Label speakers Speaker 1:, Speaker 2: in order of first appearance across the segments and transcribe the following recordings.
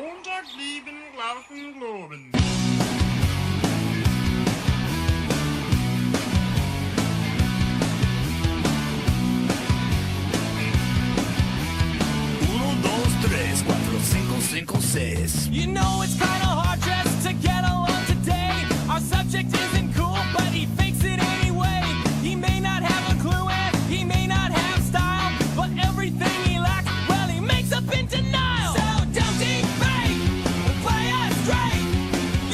Speaker 1: Montag, lieben, glauben, globen.
Speaker 2: Uno, dos, tres, cuatro, cinco, cinco, seis.
Speaker 3: You know it's kinda hard just to get along today. Our subject isn't cool, but he fakes it anyway. He may not have a clue and he may not have style, but everything he lacks, well, he makes up in denial. So don't defame, play us straight.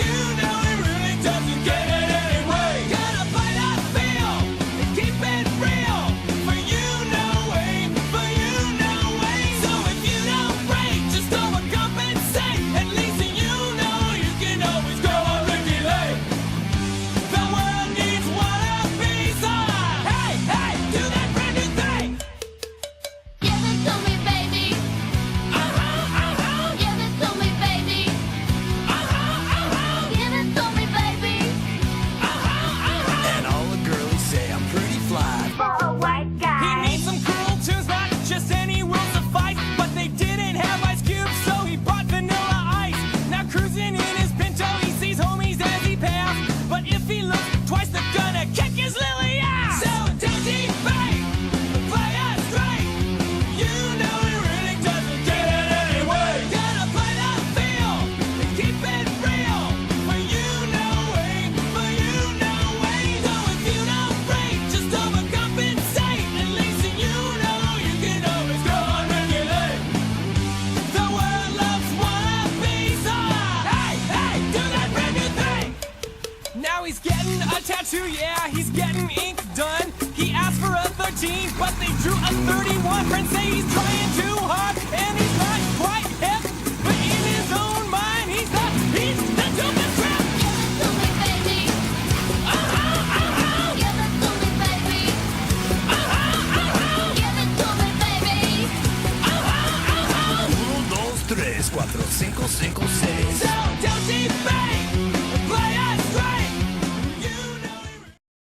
Speaker 3: You know he really doesn't get it anyway. Gotta play that feel and keep it real. For you know way, for you know way. So if you don't break, just overcompensate. At least you know you can always go on Ricky Lake. The world needs one of these. Hey, hey, do that brand new thing.
Speaker 4: Give it to me, baby. Give it to me, baby. Give it to me, baby.
Speaker 2: And all the girlies say I'm pretty fly.
Speaker 4: For a white
Speaker 3: He
Speaker 4: guy.
Speaker 3: needs some cool tunes, not just any will suffice. But they didn't have Ice Cube, so he bought Vanilla Ice. Now cruising in his Pinto, he sees homies as he passed. But if he looks twice, they're gonna kick his lily ass. So don't defame, play us straight. You know he really doesn't get it anyway. Gotta play that feel and keep it real. For you know way, for you know way. So if you don't break, just overcompensate. At least you know you can always go on regulate. The world loves wannabes. Hey, hey, do that brand new thing. Now he's getting a tattoo, yeah, he's getting ink done. He asked for a 13, but they drew a 31. Friends say he's trying too hard, and he's not quite hip. But in his own mind, he's the dopest crap.
Speaker 4: Give it to me, baby. Give it to me, baby. Give it to me, baby.
Speaker 2: Uno, dos, tres, cuatro, cinco, cinco, seis.
Speaker 3: So